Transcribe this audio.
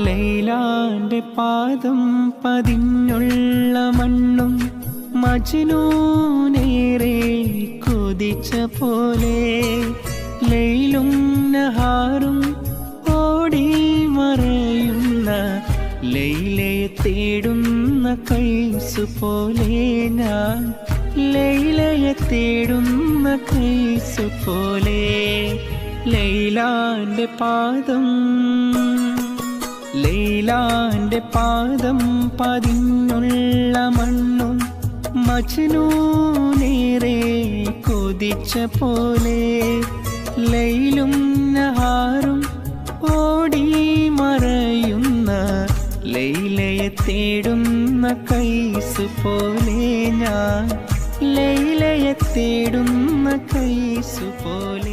ലൈലാന്റെ പാദം പതിഞ്ഞുള്ള മണ്ണും മജ്നൂനേറെ കൊതിച്ച പോലെ ലൈലും നഹാറും ഓടി മറയുന്ന ലൈലയെ തേടുന്ന കൈസു പോലെ ഞാൻ ലൈലയെ തേടുന്ന കൈസു പോലെ ലൈലാന്റെ പാദം ലൈലാന്റെ പാദം പതിഞ്ഞുള്ള മണ്ണും മജ്നൂനേറെ കൊതിച്ച പോലെ ലൈലും നഹാറും ഓടി മറയുന്ന ലൈലയെ തേടുന്ന കൈസു പോലെ ഞാൻ ലൈലയെ തേടുന്ന കൈസു പോലെ